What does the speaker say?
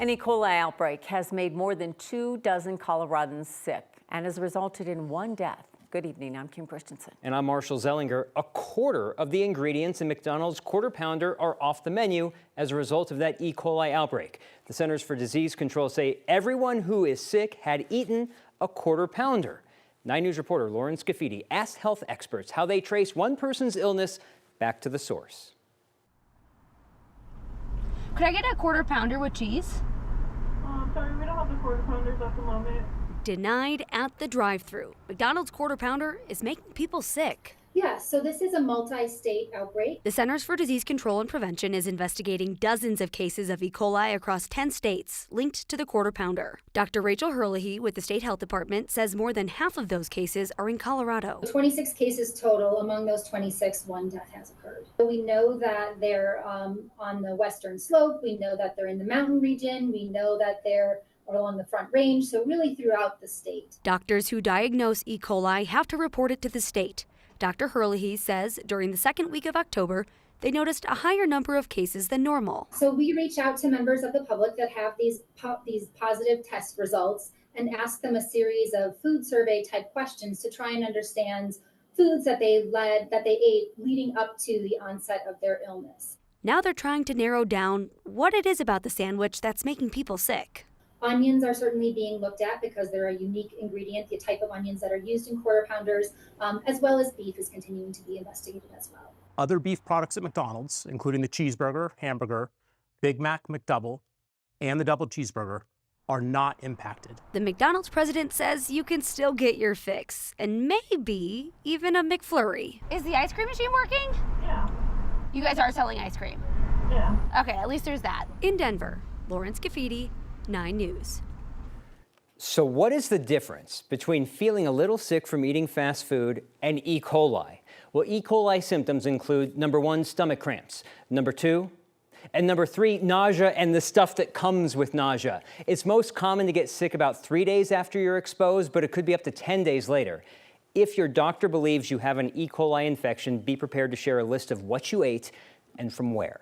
An E. coli outbreak has made more than 24 Coloradans sick and has resulted in one death. Good evening, I'm Kim Christensen. And I'm Marshall Zellinger. A quarter of the ingredients in McDonald's Quarter Pounder are off the menu as a result of that E. coli outbreak. The Centers for Disease Control say everyone who is sick had eaten a Quarter Pounder. 9 News reporter Lauren Scafidi asked health experts how they trace one person's illness back to the source. Could I get a Quarter Pounder with cheese? Sorry, we don't have the Quarter Pounders at the moment. Denied at the drive-thru. McDonald's Quarter Pounder is making people sick. Yeah, so this is a multi-state outbreak. The Centers for Disease Control and Prevention is investigating dozens of cases of E. coli across 10 states linked to the Quarter Pounder. Dr. Rachel Herlihy with the State Health Department says more than half of those cases are in Colorado. 26 cases total. Among those 26, one death has occurred. We know that they're on the western slope. We know that they're in the mountain region. We know that they're along the Front Range, so really throughout the state. Doctors who diagnose E. coli have to report it to the state. Dr. Herlihy says during the second week of October, they noticed a higher number of cases than normal. So we reach out to members of the public that have these positive test results and ask them a series of food survey type questions to try and understand foods that they ate leading up to the onset of their illness. Now they're trying to narrow down what it is about the sandwich that's making people sick. Onions are certainly being looked at because they're a unique ingredient, the type of onions that are used in Quarter Pounders, as well as beef is continuing to be investigated as well. Other beef products at McDonald's, including the cheeseburger, hamburger, Big Mac, McDouble, and the double cheeseburger, are not impacted. The McDonald's president says you can still get your fix, and maybe even a McFlurry. Is the ice cream machine working? Yeah. You guys are selling ice cream? Yeah. Okay, at least there's that. In Denver, Lauren Scafidi, 9 News. So what is the difference between feeling a little sick from eating fast food and E. coli? Well, E. coli symptoms include number 1, stomach cramps, number 2, and number 3, nausea and the stuff that comes with nausea. It's most common to get sick about 3 days after you're exposed, but it could be up to 10 days later. If your doctor believes you have an E. coli infection, be prepared to share a list of what you ate and from where.